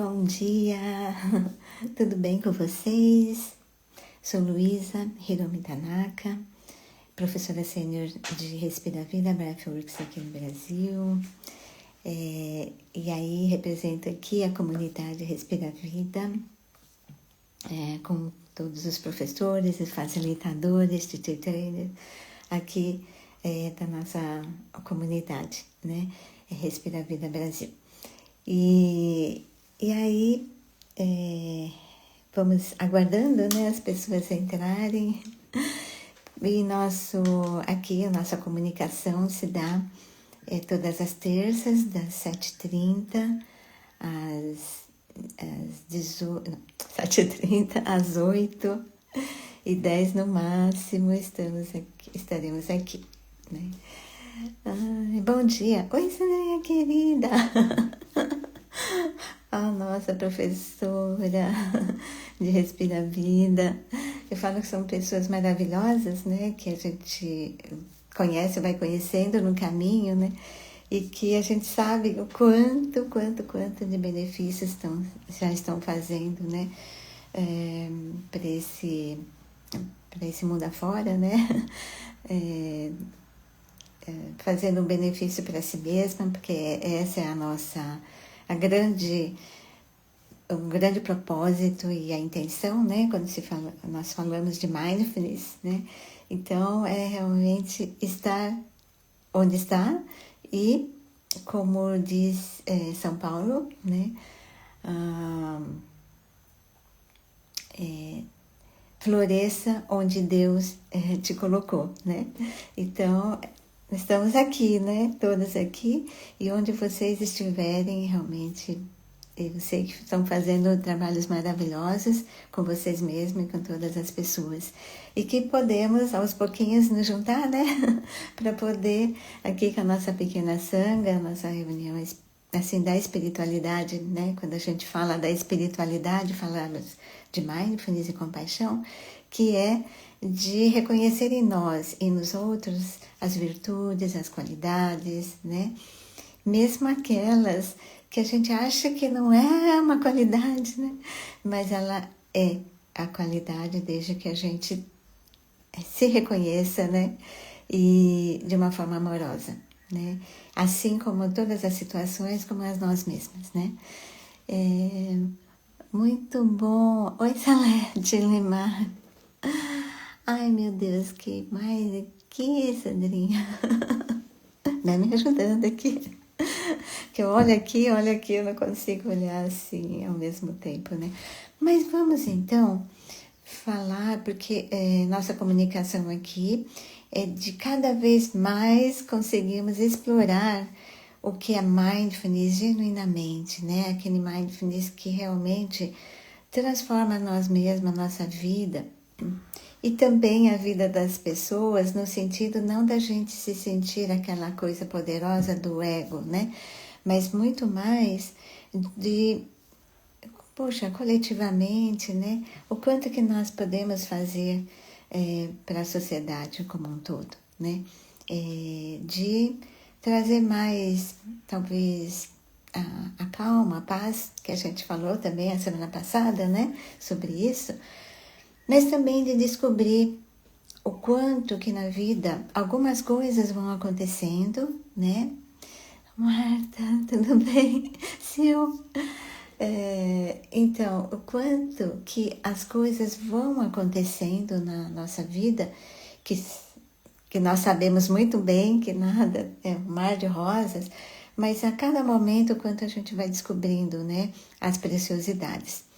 Bom dia, tudo bem com vocês? Sou Luísa Hiromi Tanaka, professora sênior de Respira Vida Breathworks aqui no Brasil. E aí represento aqui a comunidade Respira Vida, com todos os professores e facilitadores, teacher trainers aqui da nossa comunidade, né? Respira Vida Brasil. E aí, vamos aguardando, né, as pessoas entrarem. E aqui a nossa comunicação se dá todas as terças, das 7h30 7h30 às 8h10 no máximo, estaremos aqui, né? Bom dia! Oi, Sandrinha querida! A nossa professora de Respira Vida. Eu falo que são pessoas maravilhosas, né? Que a gente conhece, vai conhecendo no caminho, né? E que a gente sabe o quanto de benefícios já estão fazendo, né? Para esse mundo afora, né? Fazendo um benefício para si mesma, porque essa é o grande propósito e a intenção, né? Quando nós falamos de mindfulness, né? Então, é realmente estar onde está e, como diz São Paulo, né? Floresça onde Deus te colocou, né? Então, estamos aqui, né? Todos aqui, e onde vocês estiverem, realmente, eu sei que estão fazendo trabalhos maravilhosos com vocês mesmos e com todas as pessoas. E que podemos, aos pouquinhos, nos juntar, né? Para poder, aqui com a nossa pequena sanga, a nossa reunião assim, da espiritualidade, né? Quando a gente fala da espiritualidade, falamos de mindfulness e compaixão, que é de reconhecer em nós e nos outros as virtudes, as qualidades, né? Mesmo aquelas que a gente acha que não é uma qualidade, né? Mas ela é a qualidade desde que a gente se reconheça, né? E de uma forma amorosa, né? Assim como todas as situações, como as nós mesmas, né? Muito bom. Oi, Salete Limar. Ai, meu Deus, que mais aqui, Sandrinha? Vai me ajudando aqui. Que eu olho aqui, eu não consigo olhar assim ao mesmo tempo, né? Mas vamos então falar, porque nossa comunicação aqui é de cada vez mais conseguirmos explorar o que é mindfulness genuinamente, né? Aquele mindfulness que realmente transforma nós mesmos, a nossa vida e também a vida das pessoas, no sentido não da gente se sentir aquela coisa poderosa do ego, né? Mas muito mais de, poxa, coletivamente, né? O quanto que nós podemos fazer para a sociedade como um todo, né? De trazer mais, talvez, a calma, a paz, que a gente falou também a semana passada, né? Sobre isso. Mas também de descobrir o quanto que na vida algumas coisas vão acontecendo, né? Marta, tudo bem? Sil? Então, o quanto que as coisas vão acontecendo na nossa vida, que nós sabemos muito bem que nada é um mar de rosas, mas a cada momento o quanto a gente vai descobrindo, né, as preciosidades.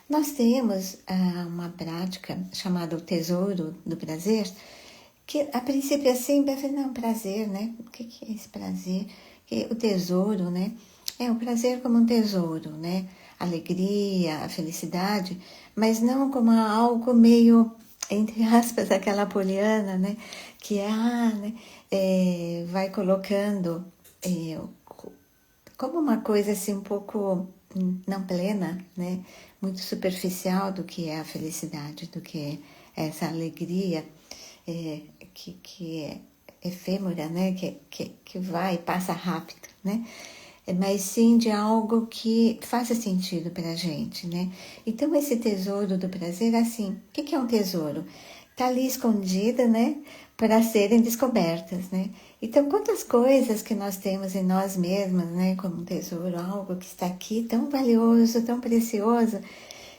Nós temos uma prática chamada o Tesouro do Prazer, que a princípio é sempre, não, prazer, né? O que é esse prazer? O tesouro, né? O prazer como um tesouro, né? A alegria, a felicidade, mas não como algo meio, entre aspas, aquela poliana, né? Que né? Vai colocando como uma coisa assim um pouco não plena, né? Muito superficial do que é a felicidade, do que é essa alegria que é efêmera, né? Que vai e passa rápido, né? mas sim de algo que faça sentido para a gente, né? Então, esse tesouro do prazer, assim, o que é um tesouro? Está ali escondida, né? Para serem descobertas, né? Então, quantas coisas que nós temos em nós mesmos, né? Como um tesouro, algo que está aqui tão valioso, tão precioso,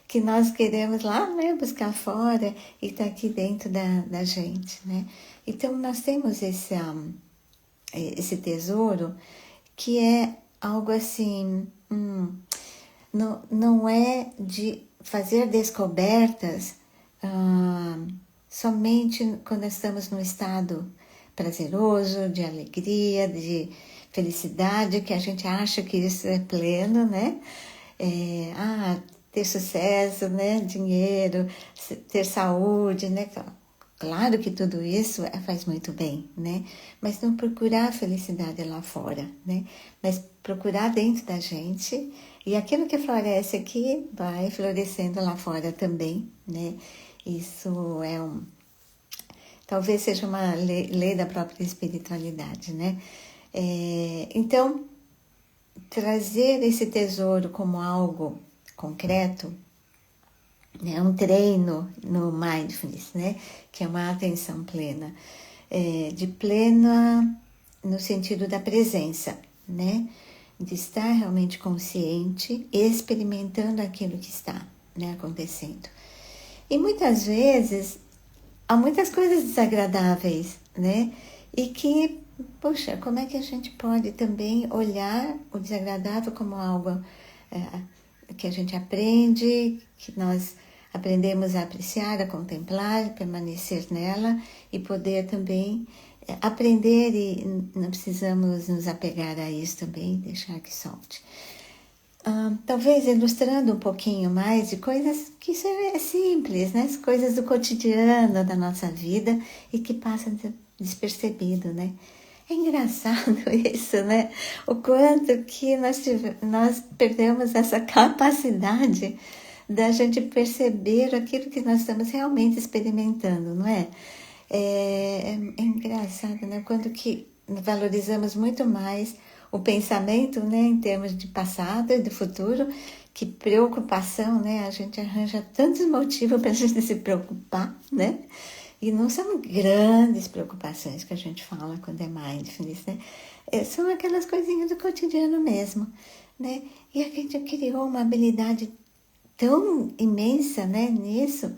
que nós queremos lá, né? Buscar fora e está aqui dentro da gente, né? Então, nós temos esse tesouro que é algo assim, não é de fazer descobertas somente quando estamos num estado prazeroso, de alegria, de felicidade, que a gente acha que isso é pleno, né? Ter sucesso, né? Dinheiro, ter saúde, né? Claro que tudo isso faz muito bem, né? Mas não procurar a felicidade lá fora, né? Mas procurar dentro da gente, e aquilo que floresce aqui vai florescendo lá fora também, né? Isso talvez seja uma lei da própria espiritualidade, né? Então, trazer esse tesouro como algo concreto, né? Um treino no mindfulness, né? Que é uma atenção plena, de plena no sentido da presença, né? De estar realmente consciente, experimentando aquilo que está, né, acontecendo. E muitas vezes há muitas coisas desagradáveis, né? E que, poxa, como é que a gente pode também olhar o desagradável como algo que a gente aprende, que nós aprendemos a apreciar, a contemplar, permanecer nela e poder também aprender, e não precisamos nos apegar a isso também, deixar que solte. Talvez ilustrando um pouquinho mais de coisas que é simples, né? As coisas do cotidiano da nossa vida e que passam despercebido, né? É engraçado isso, né? O quanto que nós perdemos essa capacidade da gente perceber aquilo que nós estamos realmente experimentando, não é? É engraçado, né? Quando que valorizamos muito mais o pensamento, né, em termos de passado e de futuro, que preocupação, né? A gente arranja tantos motivos para a gente se preocupar, né? E não são grandes preocupações que a gente fala quando é mindfulness, né? São aquelas coisinhas do cotidiano mesmo, né? E a gente criou uma habilidade tão imensa, né, nisso,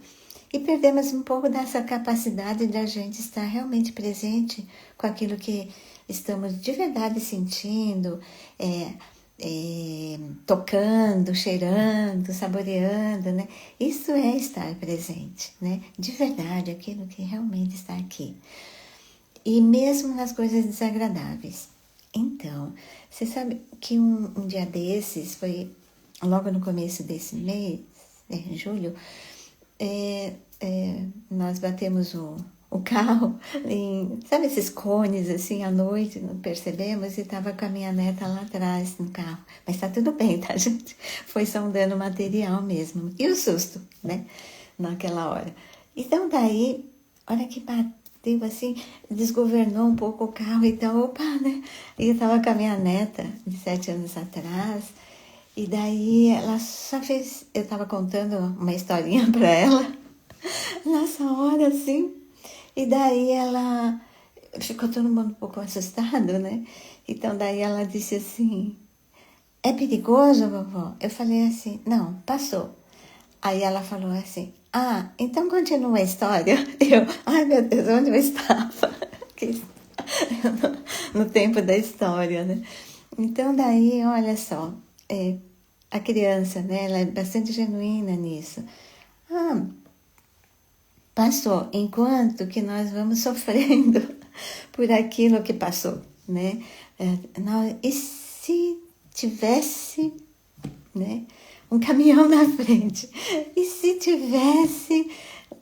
e perdemos um pouco dessa capacidade de a gente estar realmente presente com aquilo que estamos de verdade sentindo, tocando, cheirando, saboreando, né? Isso é estar presente, né? De verdade, aquilo que realmente está aqui. E mesmo nas coisas desagradáveis. Então, você sabe que um dia desses, foi logo no começo desse mês, em julho, nós batemos o carro sabe esses cones assim à noite, não percebemos, e estava com a minha neta lá atrás no carro. Mas tá tudo bem, tá, gente? Foi só um dano material mesmo. E o susto, né? Naquela hora. Então daí, hora que bateu assim, desgovernou um pouco o carro, então, opa, né? E eu tava com a minha neta de 7 anos atrás. E daí ela só fez. Eu tava contando uma historinha pra ela nessa hora, assim. E daí ela ficou todo mundo um pouco assustado, né? Então daí ela disse assim: é perigoso, vovó? Eu falei assim: não, passou. Aí ela falou assim: então continua a história. Ai meu Deus, onde eu estava? No tempo da história, né? Então daí, olha só, a criança, né? Ela é bastante genuína nisso. Passou, enquanto que nós vamos sofrendo por aquilo que passou, né? E se tivesse, né, um caminhão na frente? E se tivesse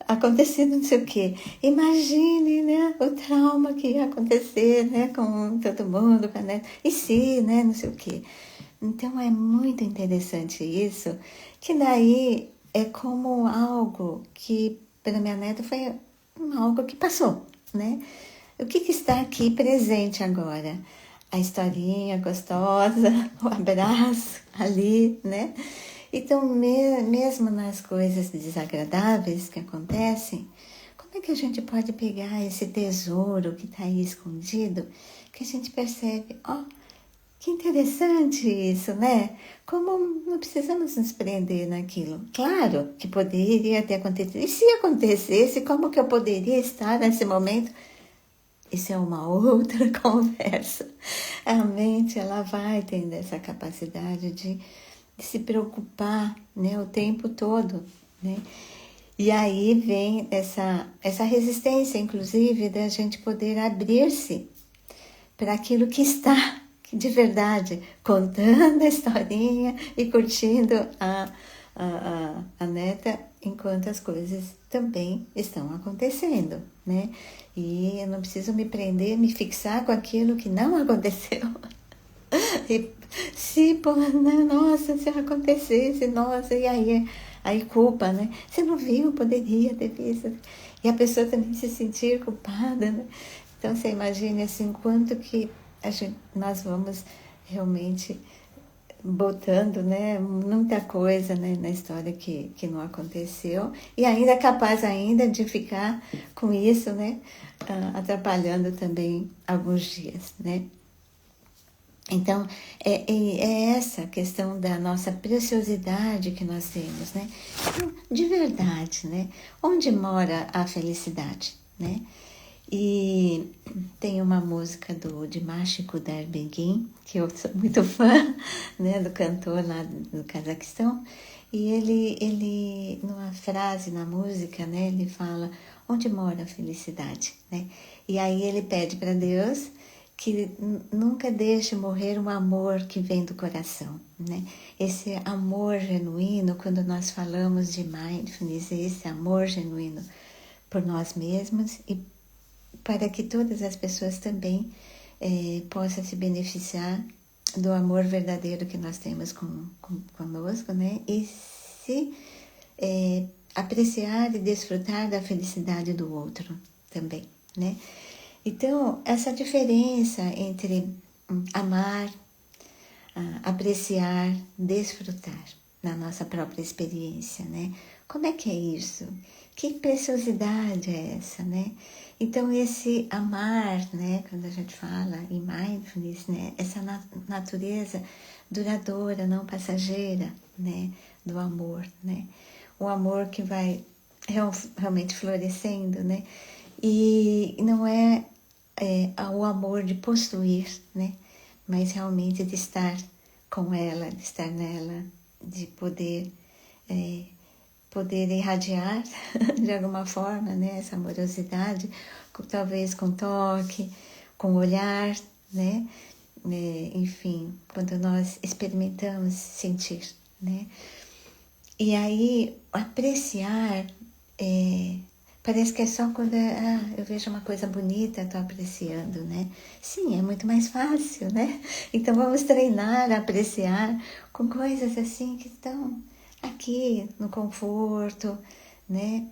acontecido não sei o quê? Imagine, né, o trauma que ia acontecer, né, com todo mundo, com a neta. E se, né, não sei o quê. Então é muito interessante isso, que daí é como algo que, pela minha neta, foi algo que passou, né? O que está aqui presente agora? a historinha gostosa, o abraço ali, né? Então, mesmo nas coisas desagradáveis que acontecem, como é que a gente pode pegar esse tesouro que está aí escondido, que a gente percebe, ó, que interessante isso, né? Como não precisamos nos prender naquilo. Claro que poderia ter acontecido. E se acontecesse, como que eu poderia estar nesse momento? Isso é uma outra conversa. A mente, ela vai tendo essa capacidade de se preocupar, né, o tempo todo, né? E aí vem essa resistência, inclusive, da gente poder abrir-se para aquilo que está de verdade, contando a historinha e curtindo a neta enquanto as coisas também estão acontecendo, né? E eu não preciso me prender, me fixar com aquilo que não aconteceu. E se, pô, né? Nossa, se acontecesse, nossa, e aí culpa, né? Você não viu, poderia ter visto. E a pessoa também se sentir culpada, né? Então, você imagine, assim, quanto que nós vamos realmente botando, né, muita coisa, né, na história que não aconteceu e ainda é capaz ainda de ficar com isso, né, atrapalhando também alguns dias, né. Então, é essa questão da nossa preciosidade que nós temos, né, de verdade, né, onde mora a felicidade, né. E tem uma música do Dimash Kudaibergen, que eu sou muito fã, né, do cantor lá do Cazaquistão, e ele numa frase na música, né, ele fala onde mora a felicidade, né? E aí ele pede para Deus que nunca deixe morrer um amor que vem do coração, né? Esse amor genuíno, quando nós falamos de mindfulness, esse amor genuíno por nós mesmos e para que todas as pessoas também possam se beneficiar do amor verdadeiro que nós temos conosco, né? E se apreciar e desfrutar da felicidade do outro também, né? Então, essa diferença entre amar, apreciar, desfrutar na nossa própria experiência, né? Como é que é isso? Que preciosidade é essa, né? Então, esse amar, né? Quando a gente fala em mindfulness, né? Essa natureza duradoura, não passageira, né? Do amor, né? O amor que vai realmente florescendo, né? E não é o amor de possuir, né? Mas realmente de estar com ela, de estar nela, de poder irradiar de alguma forma, né, essa amorosidade, talvez com toque, com olhar, né, enfim, quando nós experimentamos sentir, né, e aí apreciar parece que é só quando eu vejo uma coisa bonita, estou apreciando, né? Sim, é muito mais fácil, né? Então vamos treinar a apreciar com coisas assim que estão aqui no conforto, né?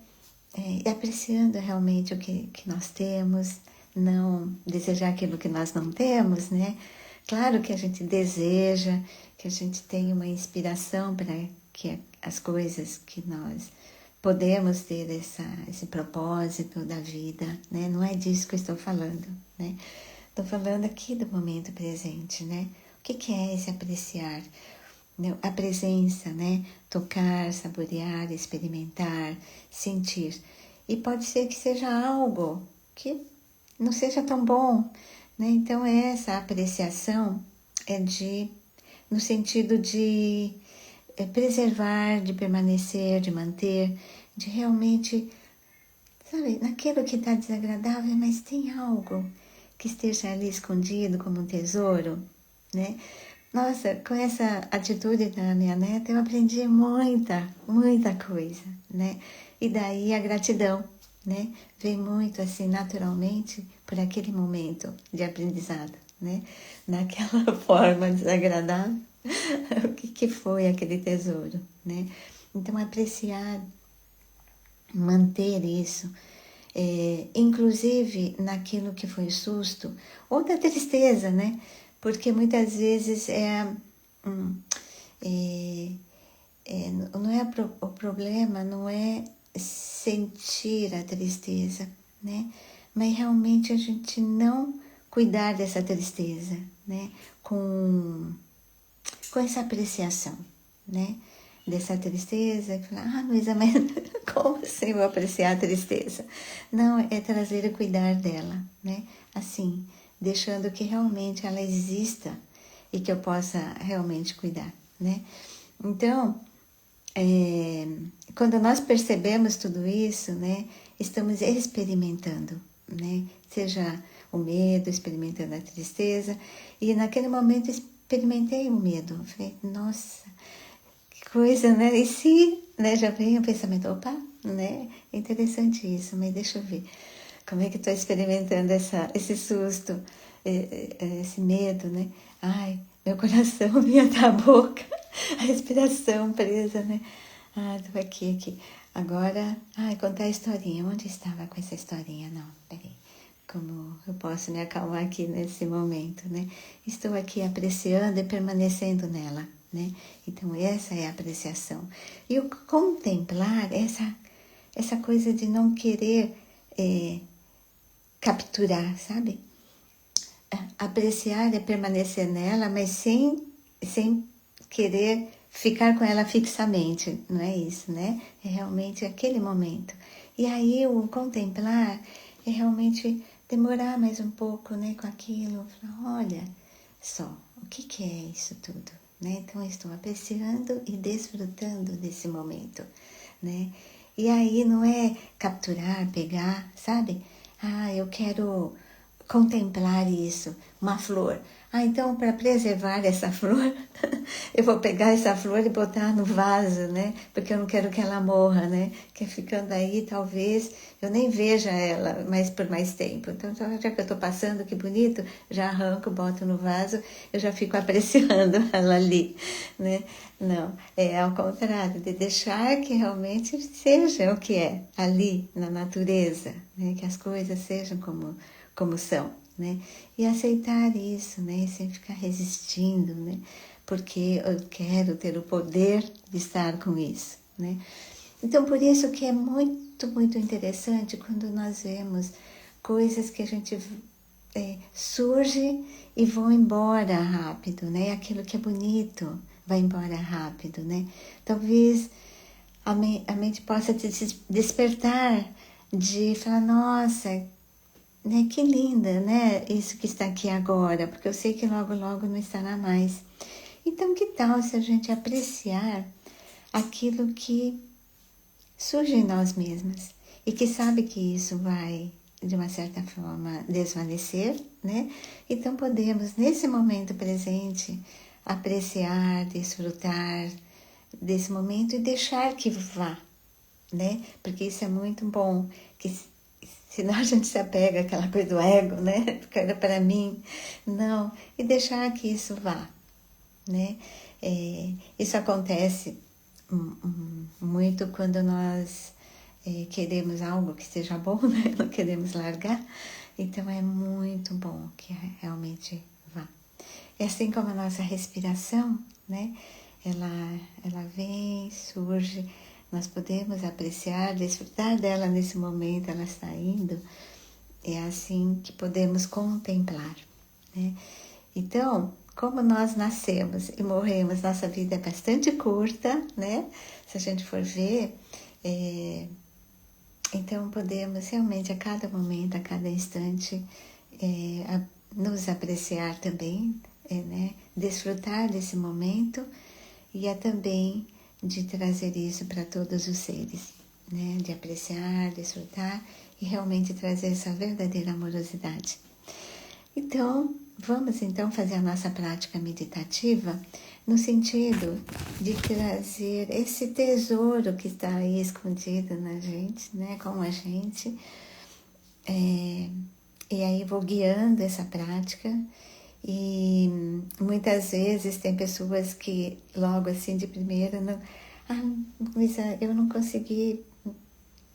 E apreciando realmente o que nós temos, não desejar aquilo que nós não temos, né? Claro que a gente deseja, que a gente tenha uma inspiração para que as coisas que nós podemos ter esse propósito da vida, né? Não é disso que eu estou falando, né? Estou falando aqui do momento presente, né? O que é esse apreciar? A presença, né? Tocar, saborear, experimentar, sentir. E pode ser que seja algo que não seja tão bom, né? Então, essa apreciação no sentido de preservar, de permanecer, de manter, de realmente, sabe, naquilo que está desagradável, mas tem algo que esteja ali escondido como um tesouro, né? Nossa, com essa atitude da minha neta, eu aprendi muita, muita coisa, né? E daí a gratidão, né? Vem muito assim, naturalmente, por aquele momento de aprendizado, né? Naquela forma desagradável, o que foi aquele tesouro, né? Então, apreciar, manter isso, inclusive naquilo que foi susto, ou da tristeza, né? Porque muitas vezes não é o problema, não é sentir a tristeza, né? Mas realmente a gente não cuidar dessa tristeza, né? Com essa apreciação, né? Dessa tristeza, e falar, Luísa, mas como assim eu vou apreciar a tristeza? Não, é trazer e cuidar dela, né? Assim, deixando que realmente ela exista e que eu possa realmente cuidar, né? Então, quando nós percebemos tudo isso, né, estamos experimentando, né, seja o medo, experimentando a tristeza, e naquele momento experimentei o medo, falei, nossa, que coisa, né, e se, né, já vem o pensamento, opa, né, é interessante isso, mas deixa eu ver, como é que estou experimentando esse susto, esse medo, né, ai, meu coração vinha da boca, a respiração presa, né, tô aqui. Agora, contar a historinha. Onde estava com essa historinha? Não, peraí. Como eu posso me acalmar aqui nesse momento, né? Estou aqui apreciando e permanecendo nela, né? Então, essa é a apreciação. E o contemplar, essa coisa de não querer capturar, sabe? Apreciar é permanecer nela, mas sem querer ficar com ela fixamente, não é isso, né? É realmente aquele momento. E aí o contemplar é realmente demorar mais um pouco, né, com aquilo, falar, olha só, o que é isso tudo, né? Então eu estou apreciando e desfrutando desse momento, né? E aí não é capturar, pegar, sabe? Eu quero contemplar isso, uma flor. Então, para preservar essa flor, eu vou pegar essa flor e botar no vaso, né? Porque eu não quero que ela morra, né? Que ficando aí, talvez eu nem veja ela mais por mais tempo. Então, já que eu estou passando, que bonito, já arranco, boto no vaso, eu já fico apreciando ela ali, né? Não, é ao contrário, de deixar que realmente seja o que é ali na natureza, né? Que as coisas sejam como são, né? E aceitar isso, né? Sem ficar resistindo, né? Porque eu quero ter o poder de estar com isso, né? Então, por isso que é muito, muito interessante quando nós vemos coisas que a gente surge e vão embora rápido, né? Aquilo que é bonito vai embora rápido, né? Talvez a mente possa te despertar de falar, nossa, né, que linda, né? Isso que está aqui agora, porque eu sei que logo, logo não estará mais. Então, que tal se a gente apreciar aquilo que surge em nós mesmas e que sabe que isso vai, de uma certa forma, desvanecer, né? Então, podemos, nesse momento presente, apreciar, desfrutar desse momento e deixar que vá, né? Porque isso é muito bom, que senão a gente se apega àquela coisa do ego, né? Porque era para mim. Não, e deixar que isso vá, né? Isso acontece muito quando nós queremos algo que seja bom, né? Não queremos largar. Então é muito bom que realmente vá. É assim como a nossa respiração, né? Ela vem, surge, nós podemos apreciar, desfrutar dela nesse momento, ela está indo. É assim que podemos contemplar, né? Então, como nós nascemos e morremos, nossa vida é bastante curta, né? Se a gente for ver, então podemos realmente a cada momento, a cada instante, nos apreciar também, né? Desfrutar desse momento e também de trazer isso para todos os seres, né? De apreciar, desfrutar e realmente trazer essa verdadeira amorosidade. Então, vamos então fazer a nossa prática meditativa no sentido de trazer esse tesouro que está aí escondido na gente, né? Com a gente. E aí vou guiando essa prática. E muitas vezes tem pessoas que logo assim de primeira não... Luísa, eu não consegui...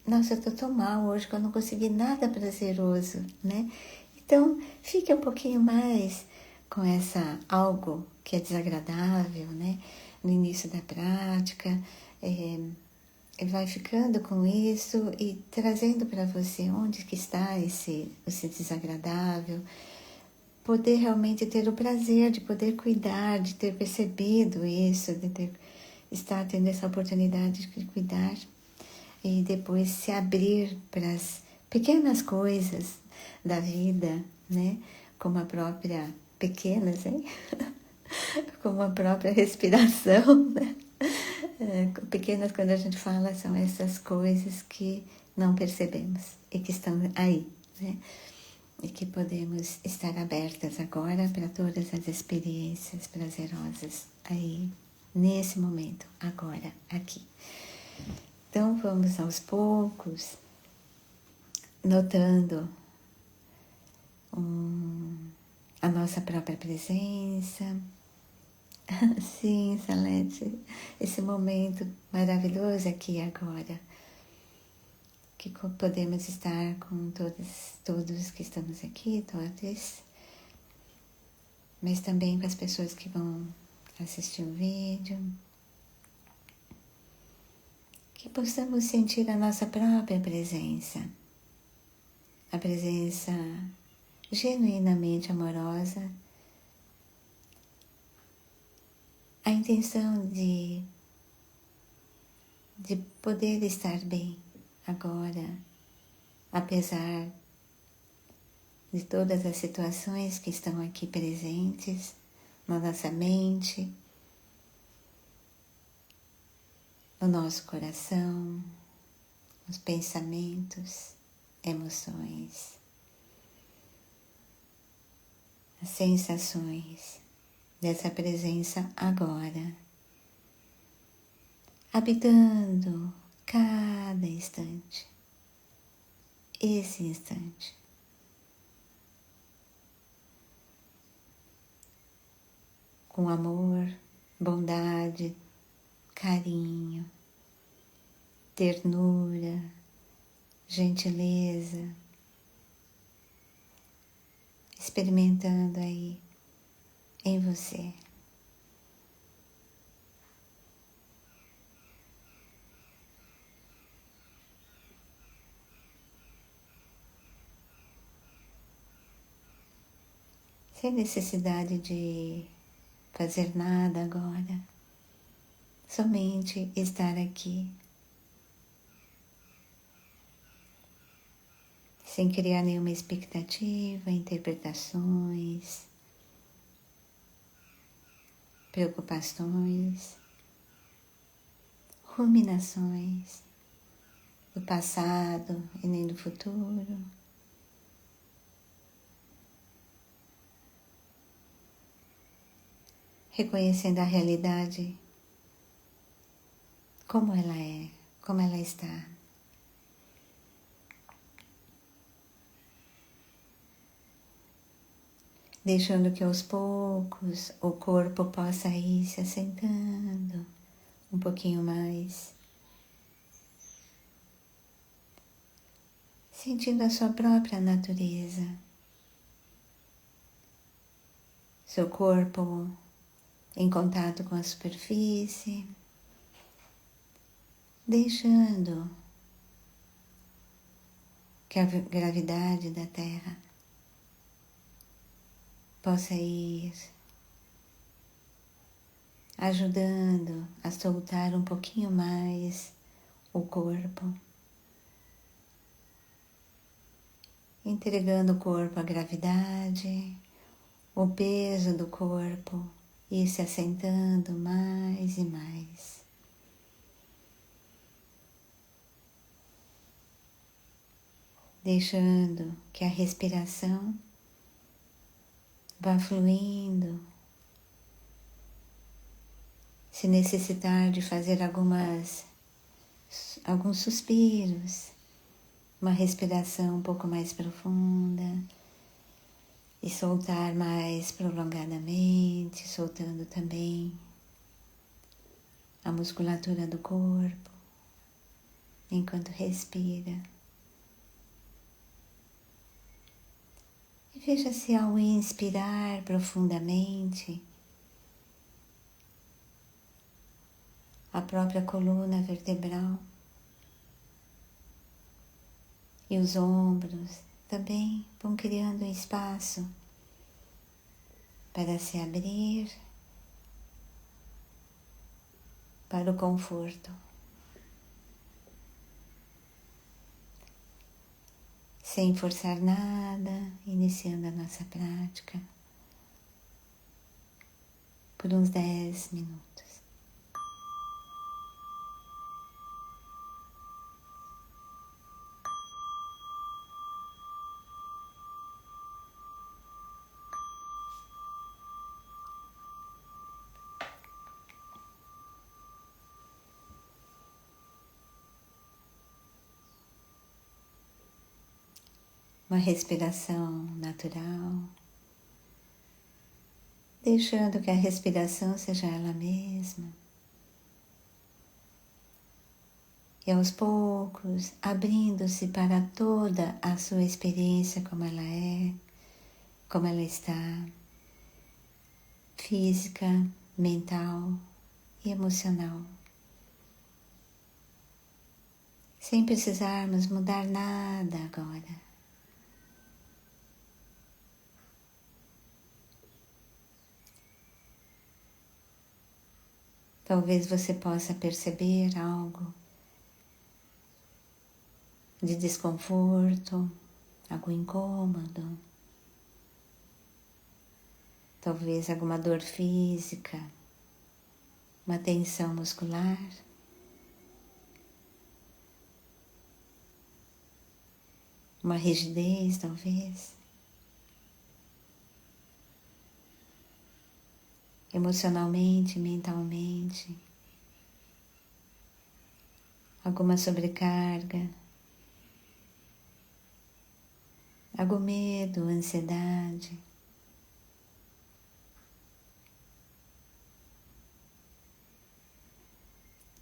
Nossa, eu tô tão mal hoje que eu não consegui nada prazeroso, né? Então, fique um pouquinho mais com essa algo que é desagradável, né? No início da prática, vai ficando com isso e trazendo para você onde que está esse desagradável, poder realmente ter o prazer de poder cuidar, de ter percebido isso, estar tendo essa oportunidade de cuidar e depois se abrir para as pequenas coisas da vida, né? Como a própria pequenas, hein? Como a própria respiração, né? Pequenas, quando a gente fala, são essas coisas que não percebemos e que estão aí, né? E que podemos estar abertas agora para todas as experiências prazerosas aí, nesse momento, agora, aqui. Então, vamos aos poucos, notando a nossa própria presença. Sim, Salete, esse momento maravilhoso aqui e agora, que podemos estar com todos que estamos aqui, todos, mas também com as pessoas que vão assistir o vídeo, que possamos sentir a nossa própria presença, a presença genuinamente amorosa, a intenção de poder estar bem agora, apesar de todas as situações que estão aqui presentes na nossa mente, no nosso coração, nos pensamentos, emoções, as sensações dessa presença agora, habitando cada instante, esse instante. Com amor, bondade, carinho, ternura, gentileza, experimentando aí em você. Sem necessidade de fazer nada agora, somente estar aqui, sem criar nenhuma expectativa, interpretações, preocupações, ruminações do passado e nem do futuro. Reconhecendo a realidade como ela é, como ela está. Deixando que aos poucos o corpo possa ir se assentando um pouquinho mais. Sentindo a sua própria natureza. Seu corpo em contato com a superfície. Deixando que a gravidade da Terra possa ir ajudando a soltar um pouquinho mais o corpo, entregando o corpo à gravidade, o peso do corpo ir se assentando mais e mais. Deixando que a respiração vá fluindo. Se necessitar de fazer alguns suspiros, uma respiração um pouco mais profunda e soltar mais prolongadamente, soltando também a musculatura do corpo enquanto respira. E veja se ao inspirar profundamente, a própria coluna vertebral e os ombros também vão criando um espaço para se abrir para o conforto. Sem forçar nada, iniciando a nossa prática por uns 10 minutos. Uma respiração natural, deixando que a respiração seja ela mesma. E aos poucos, abrindo-se para toda a sua experiência como ela é, como ela está, física, mental e emocional. Sem precisarmos mudar nada agora. Talvez você possa perceber algo de desconforto, algo incômodo, talvez alguma dor física, uma tensão muscular. Uma rigidez, talvez. Emocionalmente, mentalmente. Alguma sobrecarga. Algum medo, ansiedade.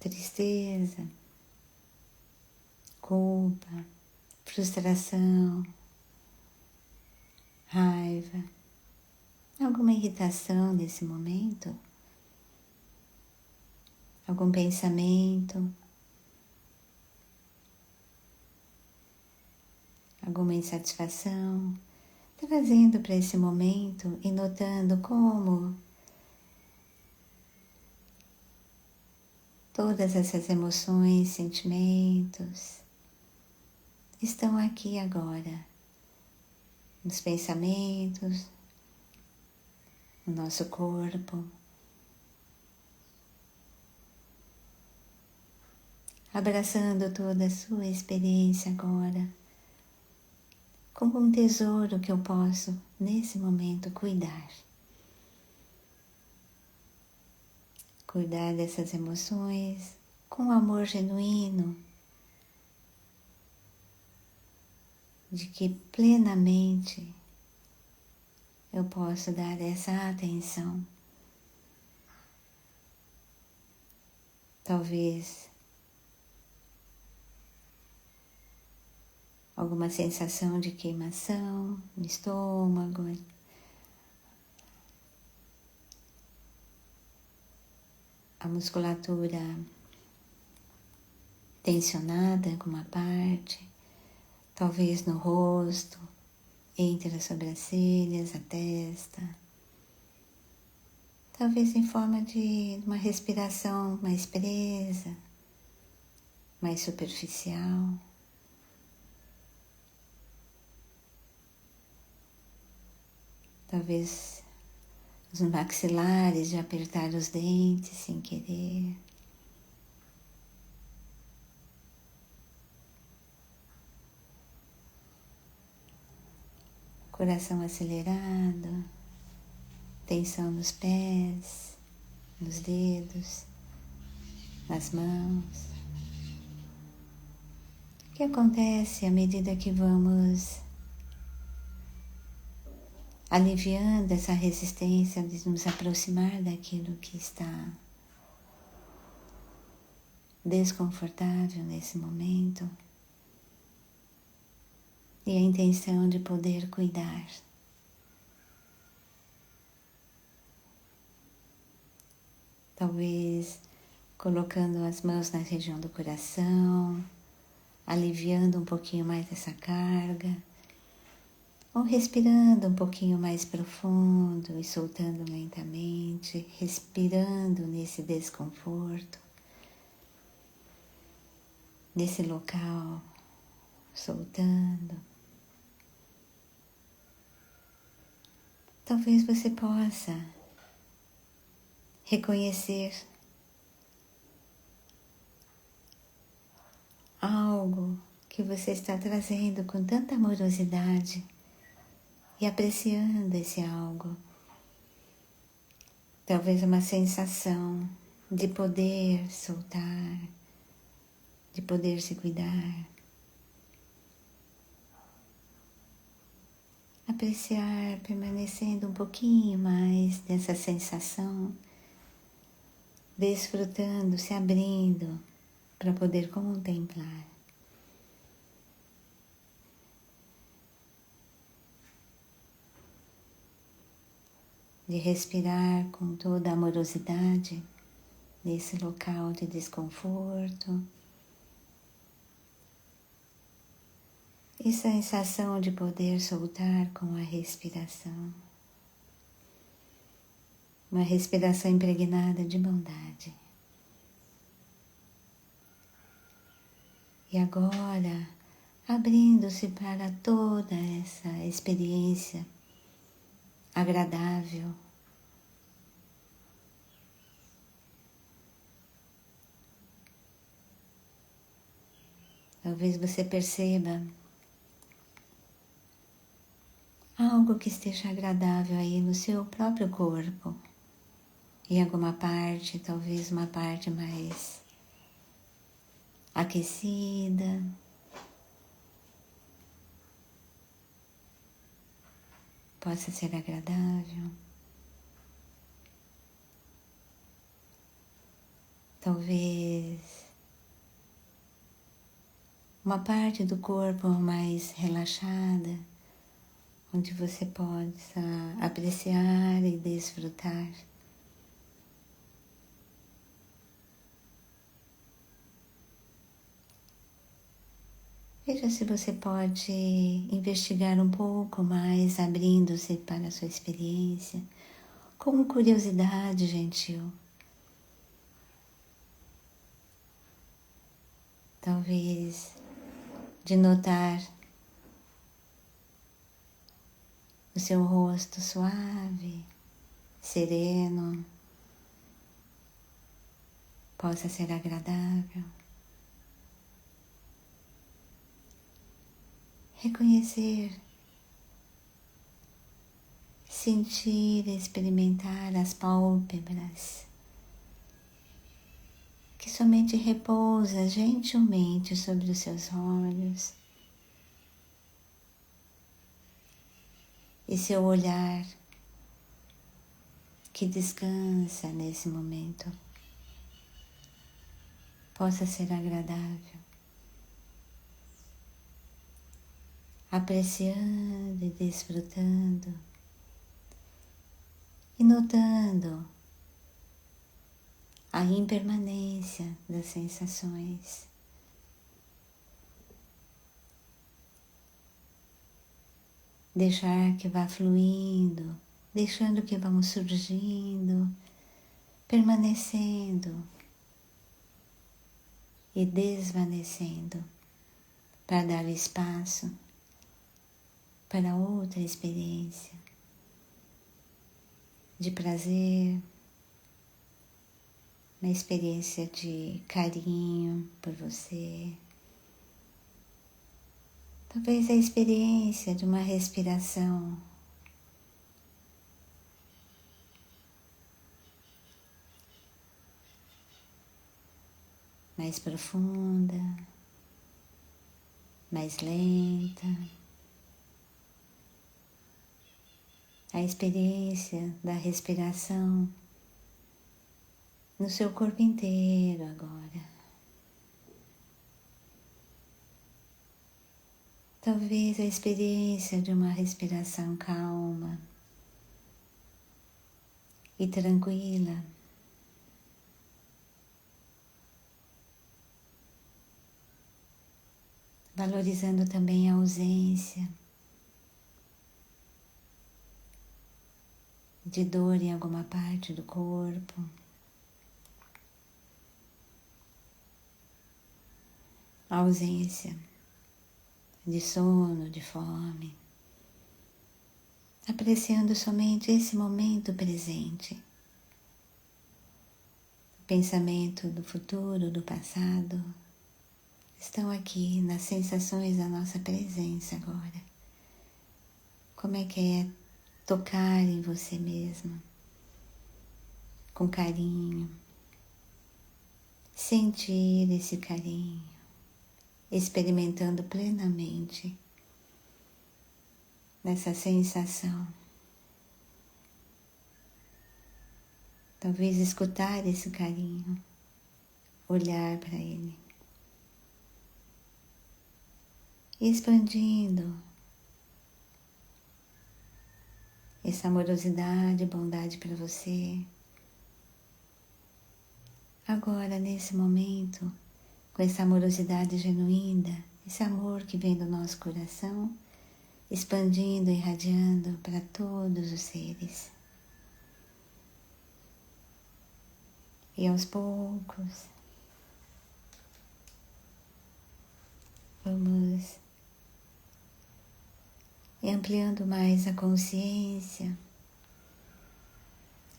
Tristeza. Culpa. Frustração. Raiva. Alguma irritação nesse momento? Algum pensamento? Alguma insatisfação? Trazendo para esse momento e notando como todas essas emoções, sentimentos estão aqui agora, nos pensamentos, no nosso corpo. Abraçando toda a sua experiência agora, como um tesouro que eu posso, nesse momento, cuidar. Cuidar dessas emoções com amor genuíno, de que plenamente eu posso dar essa atenção. Talvez alguma sensação de queimação no estômago, a musculatura tensionada em alguma parte, talvez no rosto, entre as sobrancelhas, a testa, talvez em forma de uma respiração mais presa, mais superficial. Talvez os maxilares de apertar os dentes sem querer. Coração acelerado, tensão nos pés, nos dedos, nas mãos. O que acontece à medida que vamos aliviando essa resistência de nos aproximar daquilo que está desconfortável nesse momento, e a intenção de poder cuidar Talvez colocando as mãos na região do coração, aliviando um pouquinho mais essa carga, ou respirando um pouquinho mais profundo e soltando lentamente, respirando nesse desconforto, nesse local, soltando. Talvez você possa reconhecer algo que você está trazendo com tanta amorosidade e apreciando esse algo. Talvez uma sensação de poder soltar, de poder se cuidar. Apreciar, permanecendo um pouquinho mais dessa sensação, desfrutando, se abrindo para poder contemplar. De respirar com toda a amorosidade nesse local de desconforto. E sensação de poder soltar com a respiração. Uma respiração impregnada de bondade. E agora, abrindo-se para toda essa experiência agradável. Talvez você perceba algo que esteja agradável aí no seu próprio corpo. Em alguma parte, talvez uma parte mais aquecida. Possa ser agradável. Talvez uma parte do corpo mais relaxada, onde você possa apreciar e desfrutar. Veja se você pode investigar um pouco mais, abrindo-se para a sua experiência, com curiosidade gentil. Talvez de notar o seu rosto suave, sereno, possa ser agradável. Reconhecer, sentir, experimentar as pálpebras, que somente repousa gentilmente sobre os seus olhos, e seu olhar que descansa nesse momento possa ser agradável, apreciando e desfrutando e notando a impermanência das sensações. Deixar que vá fluindo, deixando que vão surgindo, permanecendo e desvanecendo para dar espaço para outra experiência de prazer, uma experiência de carinho por você. Talvez a experiência de uma respiração mais profunda, mais lenta. A experiência da respiração no seu corpo inteiro agora. Talvez a experiência de uma respiração calma e tranquila, valorizando também a ausência de dor em alguma parte do corpo. A ausência de sono, de fome. Apreciando somente esse momento presente. O pensamento do futuro, do passado, estão aqui nas sensações da nossa presença agora. Como é que é tocar em você mesmo, com carinho, sentir esse carinho, experimentando plenamente nessa sensação. Talvez escutar esse carinho, olhar para ele, expandindo essa amorosidade e bondade para você. Agora, nesse momento, com essa amorosidade genuína, esse amor que vem do nosso coração, expandindo e irradiando para todos os seres. E aos poucos, vamos ampliando mais a consciência,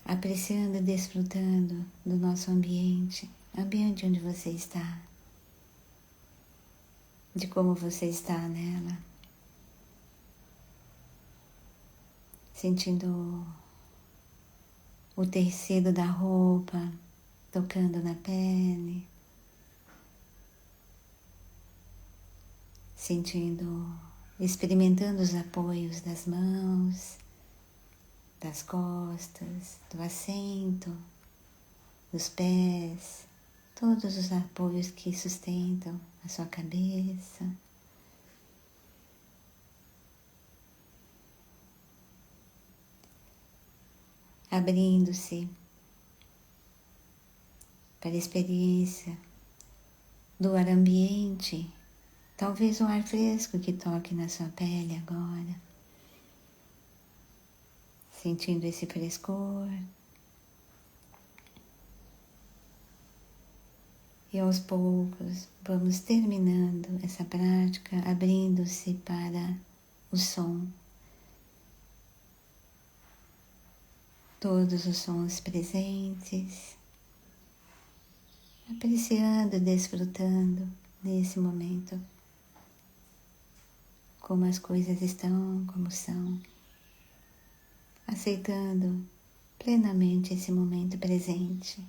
apreciando e desfrutando do nosso ambiente onde você está, de como você está nela, sentindo o tecido da roupa tocando na pele, experimentando os apoios das mãos, das costas, do assento, dos pés, todos os apoios que sustentam a sua cabeça. Abrindo-se para a experiência do ar ambiente, talvez um ar fresco que toque na sua pele agora, sentindo esse frescor. E aos poucos vamos terminando essa prática, abrindo-se para o som. Todos os sons presentes, apreciando e desfrutando nesse momento, como as coisas estão, como são, aceitando plenamente esse momento presente.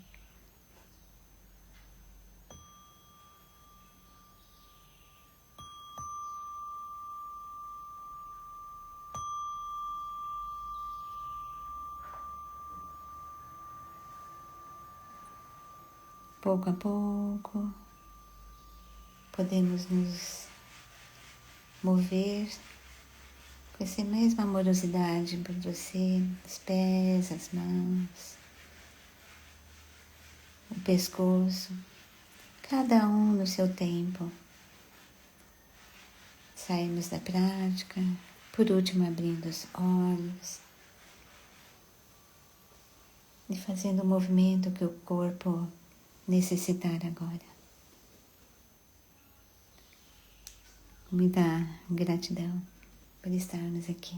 Pouco a pouco, podemos nos mover com essa mesma amorosidade por você, os pés, as mãos, o pescoço, cada um no seu tempo. Saímos da prática, por último abrindo os olhos e fazendo o movimento que o corpo necessitar agora. Muita gratidão por estarmos aqui.